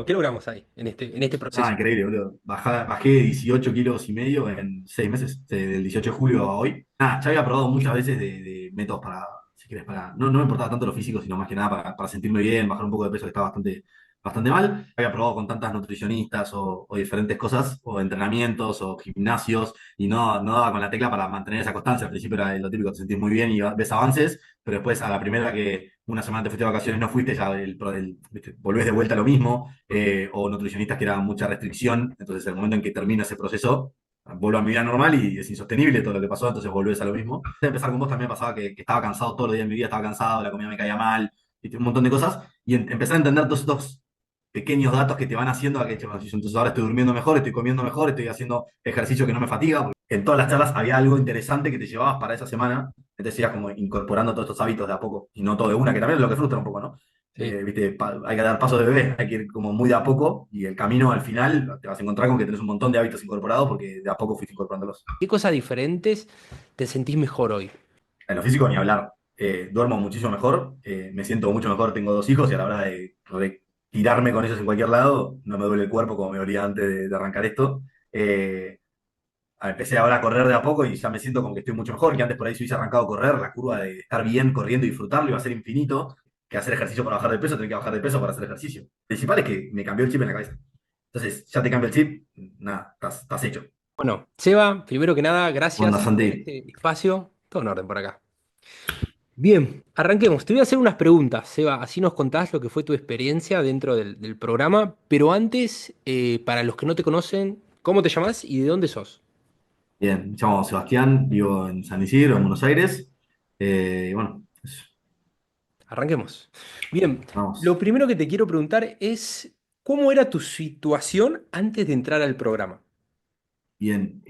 ¿Qué logramos ahí, en este Ah, proceso? increíble, boludo. Bajé 18 kilos y medio en 6 meses, del 18 de julio a hoy. Nada, ya había probado muchas veces de métodos para, si querés, para. No, no me importaba tanto lo físico, sino más que nada para sentirme bien, bajar un poco de peso, que estaba bastante mal. Había probado con tantas nutricionistas o diferentes cosas, o entrenamientos, o gimnasios, y no daba con la tecla para mantener esa constancia. Al principio era lo típico, te sentís muy bien y ves avances, pero después a la primera que una semana te fuiste de vacaciones no fuiste, ya ¿viste? Volvés de vuelta a lo mismo, o nutricionistas que era mucha restricción, entonces el momento en que termina ese proceso, vuelvo a mi vida normal y es insostenible todo lo que pasó, entonces volvés a lo mismo. Antes de empezar con vos también me pasaba que estaba cansado todos los días de mi vida, estaba cansado, la comida me caía mal, ¿viste? Un montón de cosas, y empecé a entender todos estos pequeños datos que te van haciendo a que, che, bueno, si yo entonces ahora estoy durmiendo mejor, estoy comiendo mejor, estoy haciendo ejercicio que no me fatiga, porque en todas las charlas había algo interesante que te llevabas para esa semana, entonces ibas como incorporando todos estos hábitos de a poco, y no todo de una, que también es lo que frustra un poco, ¿no? Sí. ¿Viste? Hay que dar pasos de bebé, hay que ir como muy de a poco, y el camino al final te vas a encontrar con que tenés un montón de hábitos incorporados porque de a poco fuiste incorporándolos. ¿Qué cosas diferentes te sentís mejor hoy? En lo físico ni hablar. Duermo muchísimo mejor, me siento mucho mejor, tengo dos hijos y a la hora de tirarme con ellos en cualquier lado, no me duele el cuerpo como me dolía antes de arrancar esto. Eh, Empecé ahora a correr de a poco y ya me siento como que estoy mucho mejor, que antes por ahí si hubiese arrancado a correr, la curva de estar bien corriendo y disfrutarlo iba a ser infinito, que hacer ejercicio para bajar de peso, tener que bajar de peso para hacer ejercicio. Lo principal es que me cambió el chip en la cabeza. Entonces, ya te cambia el chip, nada, estás hecho. Bueno, Seba, primero que nada, ¿Cómo andás, gracias por Santi? este espacio. Todo en orden por acá. Bien, arranquemos. Te voy a hacer unas preguntas, Seba, así nos contás lo que fue tu experiencia dentro del programa, pero antes, para los que no te conocen, ¿cómo te llamas y de dónde sos? Bien, me llamo Sebastián, vivo en San Isidro, en Buenos Aires. Y bueno, eso, Arranquemos. Bien, lo vamos. primero que te quiero preguntar es, ¿cómo era tu situación antes de entrar al programa? Bien,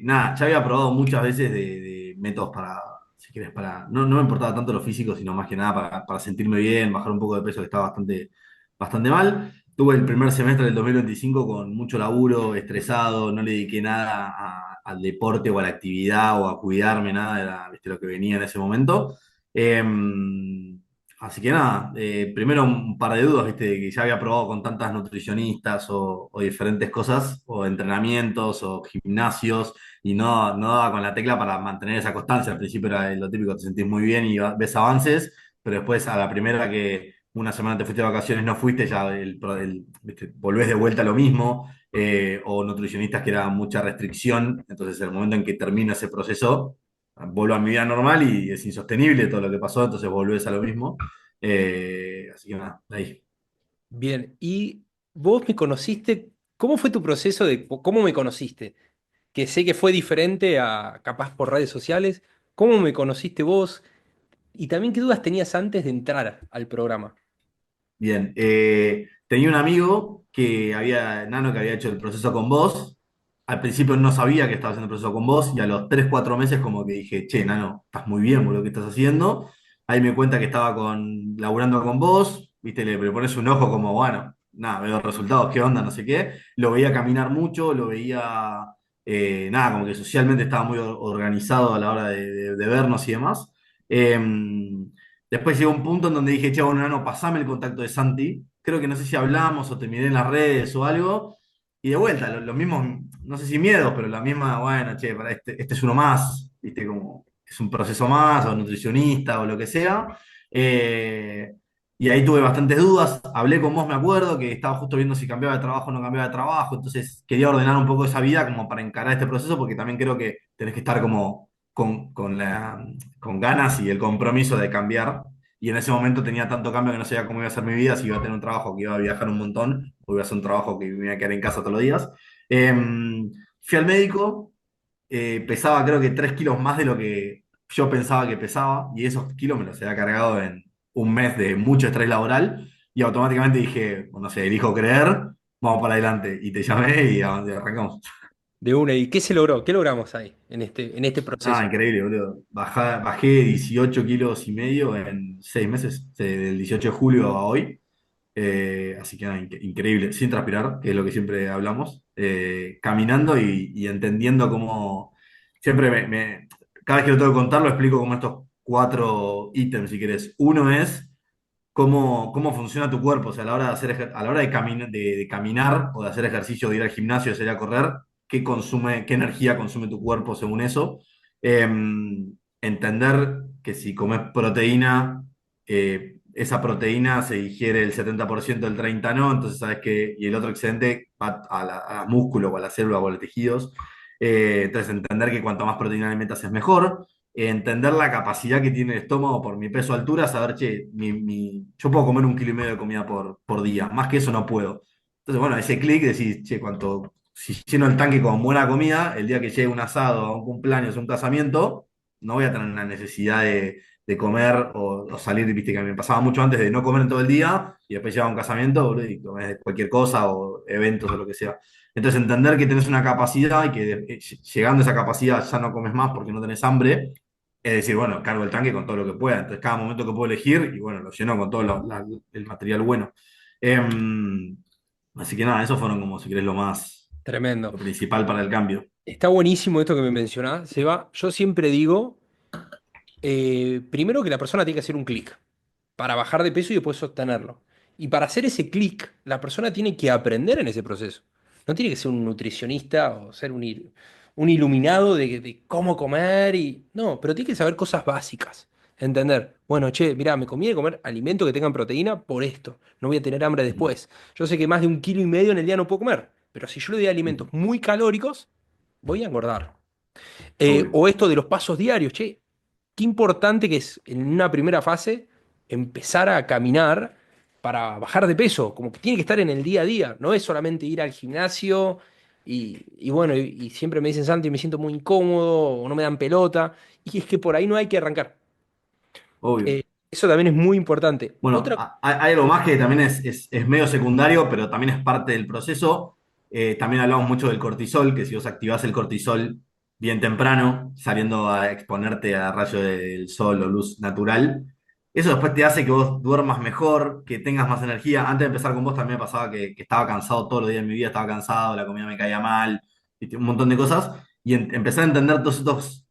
nada, ya había probado muchas veces de métodos para, si querés, para, no me importaba tanto lo físico, sino más que nada para sentirme bien, bajar un poco de peso que estaba bastante mal. Tuve el primer semestre del 2025 con mucho laburo, estresado, no le dediqué nada al deporte o a la actividad o a cuidarme, nada, era, viste, lo que venía en ese momento. Así que nada, primero un par de dudas, viste, que ya había probado con tantas nutricionistas o diferentes cosas, o entrenamientos o gimnasios, y no daba con la tecla para mantener esa constancia. Al principio era lo típico, te sentís muy bien y ves avances, pero después a la primera que una semana te fuiste de vacaciones no fuiste, ya viste, volvés de vuelta a lo mismo, o nutricionistas que era mucha restricción, entonces el momento en que termina ese proceso vuelvo a mi vida normal y es insostenible todo lo que pasó, entonces volvés a lo mismo. Así que nada, ahí. Bien, y vos me conociste, ¿cómo fue tu proceso de cómo me conociste? Que sé que fue diferente a capaz por redes sociales. ¿Cómo me conociste vos? Y también qué dudas tenías antes de entrar al programa. Bien. Tenía un amigo Nano, que había hecho el proceso con vos. Al principio no sabía que estaba haciendo el proceso con vos y a los 3 4 meses como que dije, che, Nano, estás muy bien por lo que estás haciendo. Ahí me cuenta que estaba laburando con vos, viste, le pones un ojo como, bueno, nada, veo los resultados, qué onda, no sé qué. Lo veía caminar mucho, lo veía, nada, como que socialmente estaba muy organizado a la hora de vernos y demás. Después llegó un punto en donde dije, che, bueno, no, pasame el contacto de Santi. Creo que no sé si hablamos o te miré en las redes o algo. Y de vuelta, los mismos, no sé si miedos, pero la misma, bueno, che, para este es uno más, ¿viste? Como es un proceso más, o nutricionista o lo que sea. Eh, y ahí tuve bastantes dudas. Hablé con vos, me acuerdo, que estaba justo viendo si cambiaba de trabajo o no cambiaba de trabajo. Entonces quería ordenar un poco esa vida como para encarar este proceso, porque también creo que tenés que estar como con ganas y el compromiso de cambiar. Y en ese momento tenía tanto cambio que no sabía cómo iba a ser mi vida, si iba a tener un trabajo que iba a viajar un montón o iba a ser un trabajo que me iba a quedar en casa todos los días. Eh, Fui al médico, pesaba creo que 3 kilos más de lo que yo pensaba que pesaba y esos kilos me los había cargado en un mes de mucho estrés laboral y automáticamente dije, bueno, no sé, elijo creer, vamos para adelante y te llamé y arrancamos. De una, ¿y qué se logró? ¿Qué logramos ahí, en este Ah, proceso? increíble, boludo. Bajé 18 kilos y medio en 6 meses, del 18 de julio a hoy. Así que nada, increíble, sin transpirar, que es lo que siempre hablamos. Caminando y entendiendo cómo. Siempre cada vez que lo tengo que contar, lo explico como estos 4 ítems, si querés. Uno es cómo funciona tu cuerpo, o sea, a la hora de a la hora de caminar o de hacer ejercicio, de ir al gimnasio, de salir a correr, qué energía consume tu cuerpo según eso. Eh, Entender que si comes proteína, esa proteína se digiere el 70%, el 30% no, entonces sabes que, y el otro excedente va a músculo o a la célula o a los tejidos. Entonces entender que cuanto más proteína alimentas es mejor, entender la capacidad que tiene el estómago por mi peso altura, saber, che, yo puedo comer 1,5 kilos de comida por día, más que eso no puedo. Entonces, bueno, ese clic decís, che, si lleno el tanque con buena comida, el día que llegue un asado, a un cumpleaños, un casamiento, no voy a tener la necesidad de comer o salir, viste, que me pasaba mucho antes de no comer en todo el día y después llegaba a un casamiento, boludo, y comés cualquier cosa o eventos o lo que sea. Entonces, entender que tenés una capacidad y que llegando a esa capacidad ya no comes más porque no tenés hambre, es decir, bueno, cargo el tanque con todo lo que pueda. Entonces, cada momento que puedo elegir, y bueno, lo lleno con todo el material bueno. Así que nada, esos fueron como, si querés, Tremendo. lo principal para el cambio. Está buenísimo esto que me mencionás, Seba. Yo siempre digo, primero que la persona tiene que hacer un clic para bajar de peso y después sostenerlo. Y para hacer ese clic, la persona tiene que aprender en ese proceso. No tiene que ser un nutricionista o ser un iluminado de cómo comer y... No, pero tiene que saber cosas básicas. Entender, bueno, che, mirá, me conviene comer alimentos que tengan proteína por esto. No voy a tener hambre Ujú, después. Yo sé que más de 1,5 kilos en el día no puedo comer. Pero si yo le doy alimentos ujú. muy calóricos, voy a engordar. Obvio. O esto de los pasos diarios, che, qué importante que es en una primera fase empezar a caminar para bajar de peso, como que tiene que estar en el día a día, no es solamente ir al gimnasio y bueno, y siempre me dicen, Santi, me siento muy incómodo o no me dan pelota, y es que por ahí no hay que arrancar. Obvio. Eso también es muy importante. Bueno, Otra, hay algo más que también es medio secundario, pero también es parte del proceso. También hablamos mucho del cortisol, que si vos activás el cortisol bien temprano, saliendo a exponerte a rayos del sol o luz natural, eso después te hace que vos duermas mejor, que tengas más energía. Antes de empezar con vos también me pasaba que estaba cansado todos los días de mi vida, estaba cansado, la comida me caía mal, ¿viste? Un montón de cosas. Y empezar a entender todos estos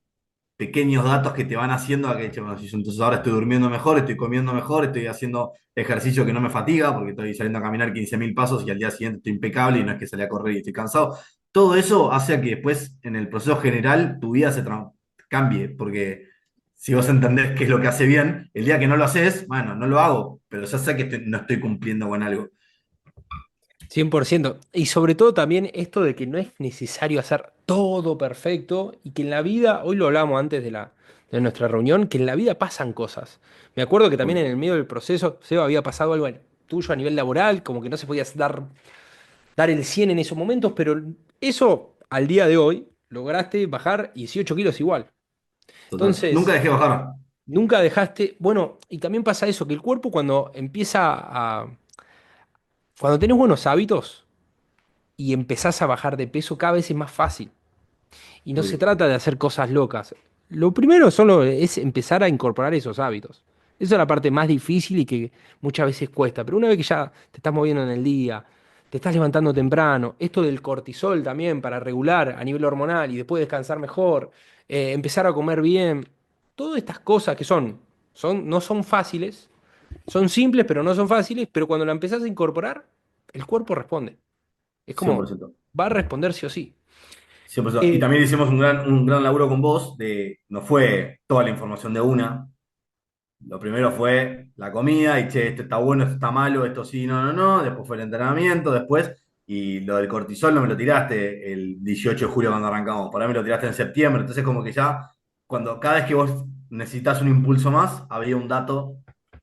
pequeños datos que te van haciendo a que, che, bueno, si yo entonces ahora estoy durmiendo mejor, estoy comiendo mejor, estoy haciendo ejercicio que no me fatiga, porque estoy saliendo a caminar 15.000 pasos y al día siguiente estoy impecable y no es que salí a correr y estoy cansado. Todo eso hace a que después, en el proceso general, tu vida cambie, porque si vos entendés qué es lo que hace bien, el día que no lo haces, bueno, no lo hago, pero ya sé que no estoy cumpliendo con algo. 100%. Y sobre todo también esto de que no es necesario hacer todo perfecto y que en la vida, hoy lo hablamos antes de nuestra reunión, que en la vida pasan cosas. Me acuerdo que también en Obvio. el medio del proceso, Seba, había pasado algo tuyo a nivel laboral, como que no se podía dar el 100 en esos momentos, pero eso al día de hoy lograste bajar 18 kilos igual. Total. Nunca Entonces, dejé bajar. nunca dejaste, bueno, y también pasa eso, que el cuerpo cuando empieza cuando tenés buenos hábitos, y empezás a bajar de peso, cada vez es más fácil. Y no se Obvio. trata de hacer cosas locas. Lo primero solo es empezar a incorporar esos hábitos. Esa es la parte más difícil y que muchas veces cuesta. Pero una vez que ya te estás moviendo en el día, te estás levantando temprano, esto del cortisol también para regular a nivel hormonal y después descansar mejor, empezar a comer bien, todas estas cosas que no son fáciles, son simples pero no son fáciles, pero cuando la empezás a incorporar, el cuerpo responde. Es cien por como, ciento va a responder sí o sí. 100%. Y Eh, también hicimos un gran laburo con vos, no fue toda la información de una. Lo primero fue la comida y, che, esto está bueno, esto está malo, esto sí, no, no, no. Después fue el entrenamiento, después, y lo del cortisol no me lo tiraste el 18 de julio cuando arrancamos, por ahí me lo tiraste en septiembre. Entonces, como que ya, cada vez que vos necesitas un impulso más, había un dato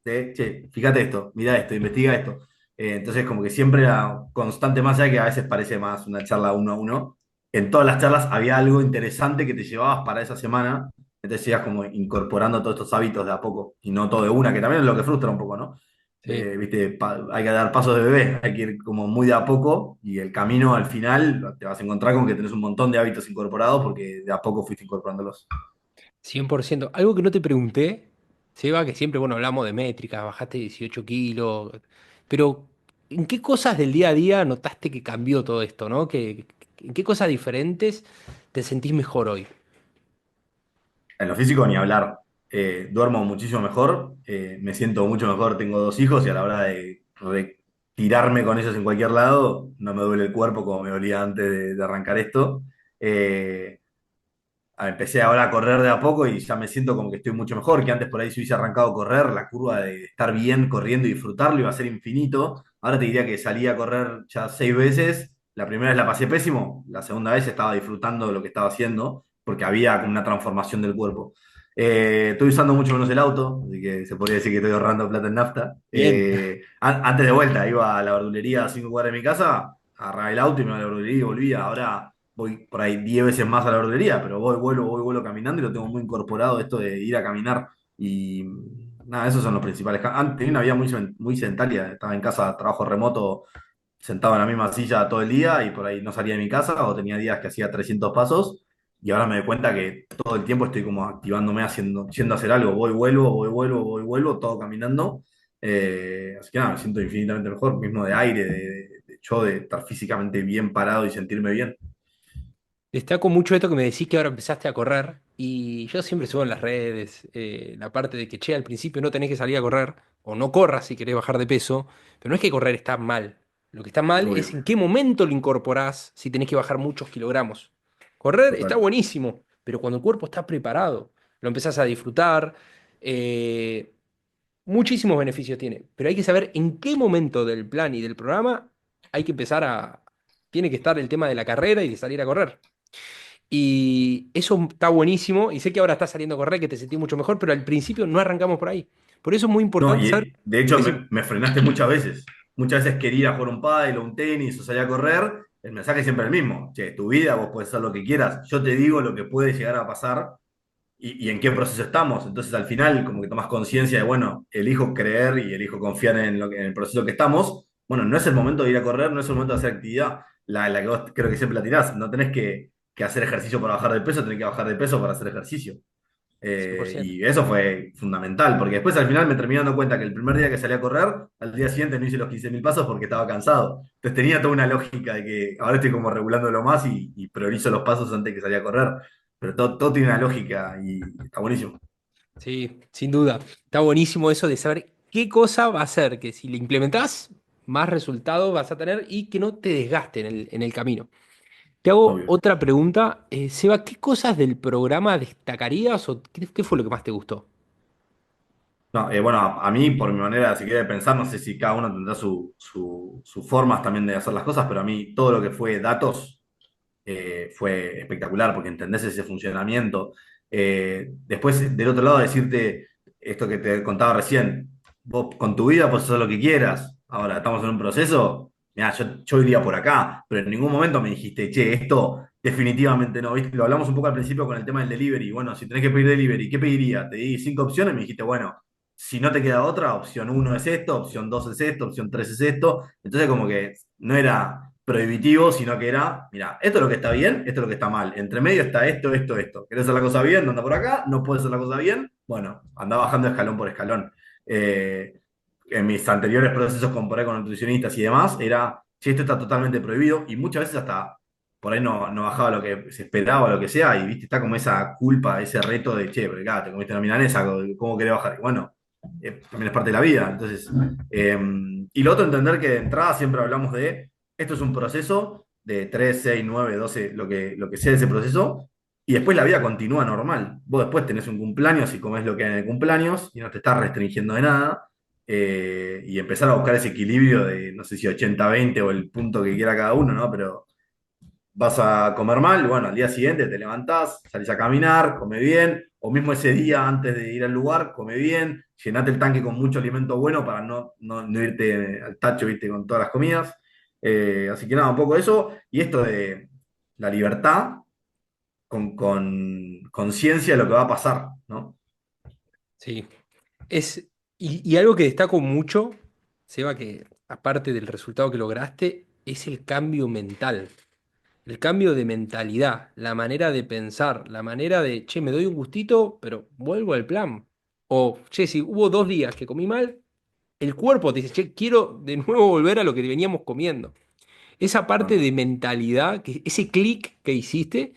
de, che, fíjate esto, mira esto, investiga esto. Entonces, como que siempre era constante, más allá de que a veces parece más una charla uno a uno. En todas las charlas había algo interesante que te llevabas para esa semana, entonces sigas como incorporando todos estos hábitos de a poco y no todo de una, que también es lo que frustra un poco, ¿no? sí, Viste, hay que dar pasos de bebé, hay que ir como muy de a poco y el camino al final te vas a encontrar con que tenés un montón de hábitos incorporados porque de a poco fuiste incorporándolos. 100%. Algo que no te pregunté, Seba, que siempre, bueno, hablamos de métricas, bajaste 18 kilos, pero ¿en qué cosas del día a día notaste que cambió todo esto, ¿no? ¿En qué cosas diferentes te sentís mejor hoy? En lo físico ni hablar. duermo muchísimo mejor, me siento mucho mejor, tengo dos hijos y a la hora de tirarme con ellos en cualquier lado, no me duele el cuerpo como me dolía antes de arrancar esto. Eh, Empecé ahora a correr de a poco y ya me siento como que estoy mucho mejor, que antes por ahí si hubiese arrancado a correr, la curva de estar bien corriendo y disfrutarlo iba a ser infinito. Ahora te diría que salí a correr ya 6 veces, la primera vez la pasé pésimo, la segunda vez estaba disfrutando de lo que estaba haciendo, porque había como una transformación del cuerpo. Estoy usando mucho menos el auto, así que se podría decir que estoy ahorrando plata en nafta. Bien. Antes de vuelta iba a la verdulería a 5 cuadras de mi casa, agarraba el auto y me iba a la verdulería y volvía. Ahora voy por ahí 10 veces más a la verdulería, pero voy, vuelo caminando y lo tengo muy incorporado esto de ir a caminar. Y nada, esos son los principales. Antes tenía una vida muy sedentaria, estaba en casa, trabajo remoto, sentado en la misma silla todo el día y por ahí no salía de mi casa o tenía días que hacía 300 pasos. Y ahora me doy cuenta que todo el tiempo estoy como activándome, yendo a hacer algo. Vuelvo, todo caminando. Así que nada, me siento infinitamente mejor, mismo de aire, yo de estar físicamente bien parado y sentirme bien. Destaco mucho esto que me decís que ahora empezaste a correr y yo siempre subo en las redes la parte de que, che, al principio no tenés que salir a correr o no corras si querés bajar de peso, pero no es que correr está mal. Lo que está mal Obvio, es en qué momento lo incorporás si tenés que bajar muchos kilogramos. Correr está total. buenísimo, pero cuando el cuerpo está preparado, lo empezás a disfrutar, eh, muchísimos beneficios tiene, pero hay que saber en qué momento del plan y del programa hay que empezar a... Tiene que estar el tema de la carrera y de salir a correr. Y eso está buenísimo. Y sé que ahora estás saliendo a correr, que te sentís mucho mejor, pero al principio no arrancamos por ahí. Por eso es muy No, importante saber. y de hecho Decime. me frenaste muchas veces. Muchas veces quería ir a jugar un pádel o un tenis o salir a correr. El mensaje es siempre el mismo. Che, tu vida, vos podés hacer lo que quieras. Yo te digo lo que puede llegar a pasar y en qué proceso estamos. Entonces al final como que tomas conciencia de, bueno, elijo creer y elijo confiar en el proceso que estamos. Bueno, no es el momento de ir a correr, no es el momento de hacer actividad. La que vos creo que siempre la tirás. No tenés que hacer ejercicio para bajar de peso, tenés que bajar de peso para hacer ejercicio. 100%. Y eso fue fundamental, porque después al final me terminé dando cuenta que el primer día que salí a correr, al día siguiente no hice los 15.000 pasos porque estaba cansado. Entonces tenía toda una lógica de que ahora estoy como regulándolo más y priorizo los pasos antes que salir a correr. Pero todo tiene una lógica y está buenísimo. Sí, sin duda. Está buenísimo eso de saber qué cosa va a hacer que si le implementás, más resultado vas a tener y que no te desgaste en el camino. Te hago Obvio. otra pregunta. Seba, ¿qué cosas del programa destacarías o qué fue lo que más te gustó? No, bueno, a mí, por mi manera, si quiere pensar, no sé si cada uno tendrá sus formas también de hacer las cosas, pero a mí todo lo que fue datos fue espectacular porque entendés ese funcionamiento. Después, del otro lado, decirte esto que te contaba recién, vos con tu vida puedes hacer lo que quieras. Ahora, estamos en un proceso, mirá, yo iría por acá, pero en ningún momento me dijiste, che, esto definitivamente no, ¿viste? Lo hablamos un poco al principio con el tema del delivery. Bueno, si tenés que pedir delivery, ¿qué pediría? Te di 5 opciones y me dijiste, bueno, si no te queda otra, opción uno es esto, opción 2 es esto, opción 3 es esto. Entonces, como que no era prohibitivo, sino que era, mira, esto es lo que está bien, esto es lo que está mal. Entre medio está esto. ¿Querés hacer la cosa bien? Anda por acá. ¿No puedes hacer la cosa bien? Bueno, anda bajando escalón por escalón. Eh, en mis anteriores procesos comparé con nutricionistas y demás, era, che, esto está totalmente prohibido y muchas veces hasta por ahí no bajaba lo que se esperaba, lo que sea, y viste, está como esa culpa, ese reto de, che, pero acá te comiste una milanesa, ¿cómo querés bajar? Y bueno, también es parte de la vida. Entonces, y lo otro, entender que de entrada siempre hablamos de esto es un proceso de 3 6 9 12 lo que sea ese proceso, y después la vida continúa normal. Vos después tenés un cumpleaños y comés lo que hay en el cumpleaños y no te estás restringiendo de nada. Y empezar a buscar ese equilibrio de, no sé si 80-20 o el punto que quiera cada uno, ¿no? Pero vas a comer mal, bueno, al día siguiente te levantás, salís a caminar, come bien, o mismo ese día antes de ir al lugar, come bien, llenate el tanque con mucho alimento bueno para no irte al tacho, viste, con todas las comidas. Así que nada, un poco eso, y esto de la libertad con conciencia de lo que va a pasar, ¿no? Sí. Es, y algo que destaco mucho, Seba, que aparte del resultado que lograste, es el cambio mental. El cambio de mentalidad, la manera de pensar, la manera de, che, me doy un gustito, pero vuelvo al plan. O, che, si hubo 2 días que comí mal, el cuerpo te dice, che, quiero de nuevo volver a lo que veníamos comiendo. Esa parte Totalmente. de mentalidad, ese clic que hiciste,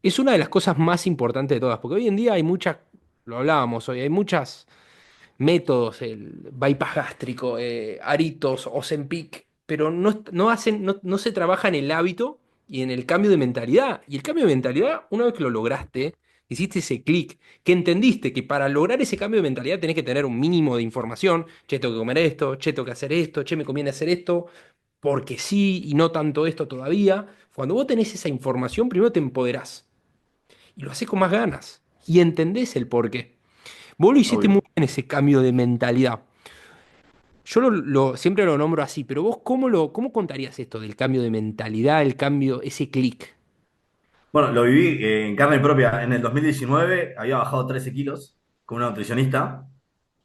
es una de las cosas más importantes de todas, porque hoy en día hay muchas. lo hablábamos hoy, hay muchos métodos, el bypass gástrico, Aritos, Ozempic, pero no se trabaja en el hábito y en el cambio de mentalidad. Y el cambio de mentalidad, una vez que lo lograste, hiciste ese clic, que entendiste que para lograr ese cambio de mentalidad tenés que tener un mínimo de información, che, tengo que comer esto, che, tengo que hacer esto, che, me conviene hacer esto, porque sí y no tanto esto todavía. Cuando vos tenés esa información, primero te empoderás y lo haces con más ganas y entendés el porqué. Vos lo hiciste muy Obvio. bien ese cambio de mentalidad. Yo siempre lo nombro así, pero vos cómo contarías esto del cambio de mentalidad, el cambio, ese clic? Bueno, lo viví en carne propia. En el 2019 había bajado 13 kilos con una nutricionista,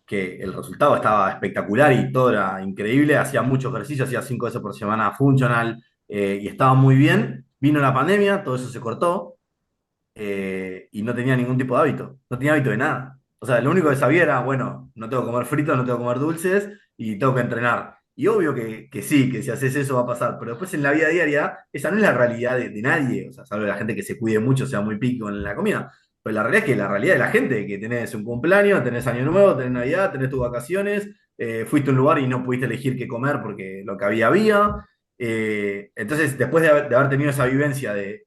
que el resultado estaba espectacular y todo era increíble. Hacía mucho ejercicio, hacía 5 veces por semana funcional, y estaba muy bien. Vino la pandemia, todo eso se cortó, y no tenía ningún tipo de hábito. No tenía hábito de nada. O sea, lo único que sabía era, bueno, no tengo que comer fritos, no tengo que comer dulces y tengo que entrenar. Y obvio que sí, que si haces eso va a pasar, pero después en la vida diaria, esa no es la realidad de nadie, o sea, salvo la gente que se cuide mucho, sea muy pico en la comida. Pero la realidad es que la realidad de la gente, que tenés un cumpleaños, tenés año nuevo, tenés Navidad, tenés tus vacaciones, fuiste a un lugar y no pudiste elegir qué comer porque lo que había había. Entonces, después de haber tenido esa vivencia de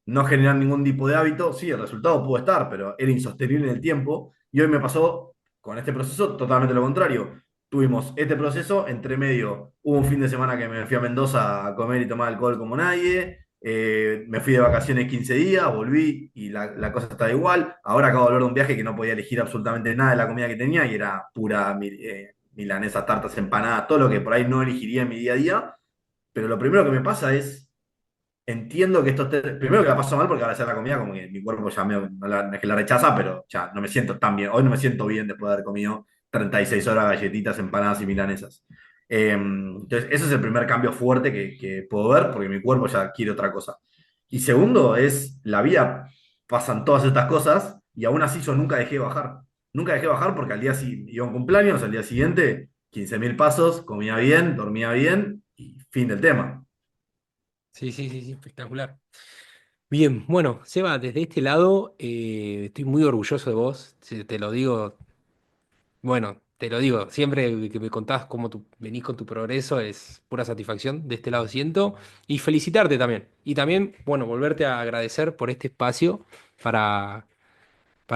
no generar ningún tipo de hábito, sí, el resultado pudo estar, pero era insostenible en el tiempo. Y hoy me pasó con este proceso totalmente lo contrario. Tuvimos este proceso, entre medio hubo un fin de semana que me fui a Mendoza a comer y tomar alcohol como nadie, me fui de vacaciones 15 días, volví y la cosa está igual. Ahora acabo de volver de un viaje que no podía elegir absolutamente nada de la comida que tenía y era pura milanesa, tartas, empanadas, todo lo que por ahí no elegiría en mi día a día. Pero lo primero que me pasa es entiendo que primero que la paso mal porque al hacer la comida, como que mi cuerpo ya no es que la rechaza, pero ya no me siento tan bien. Hoy no me siento bien después de haber comido 36 horas galletitas, empanadas y milanesas. Entonces, ese es el primer cambio fuerte que puedo ver porque mi cuerpo ya quiere otra cosa. Y segundo es, la vida pasan todas estas cosas y aún así yo nunca dejé de bajar. Nunca dejé de bajar porque al día siguiente iba a un cumpleaños, al día siguiente 15.000 pasos, comía bien, dormía bien y fin del tema. Sí, sí, sí, sí, espectacular. Bien, bueno, Seba, desde este lado estoy muy orgulloso de vos, te lo digo, bueno, te lo digo, siempre que me contás cómo tú venís con tu progreso es pura satisfacción, de este lado siento, y felicitarte también. Y también, bueno, volverte a agradecer por este espacio para,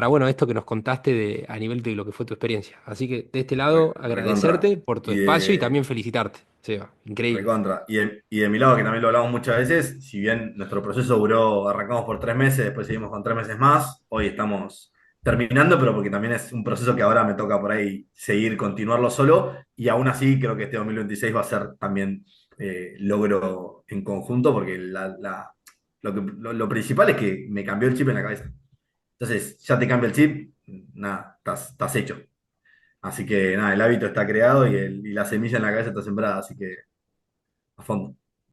bueno, esto que nos contaste a nivel de lo que fue tu experiencia. Así que de este lado, Recontra. agradecerte por tu Y espacio y de, también felicitarte, Seba, increíble. Recontra. Y de mi lado, que también lo hablamos muchas veces, si bien nuestro proceso duró, arrancamos por 3 meses, después seguimos con 3 meses más, hoy estamos terminando, pero porque también es un proceso que ahora me toca por ahí seguir, continuarlo solo, y aún así creo que este 2026 va a ser también logro en conjunto, porque lo principal es que me cambió el chip en la cabeza. Entonces, ya te cambia el chip, nada, estás hecho. Así que nada, el hábito está creado y la semilla en la cabeza está sembrada, así que a fondo.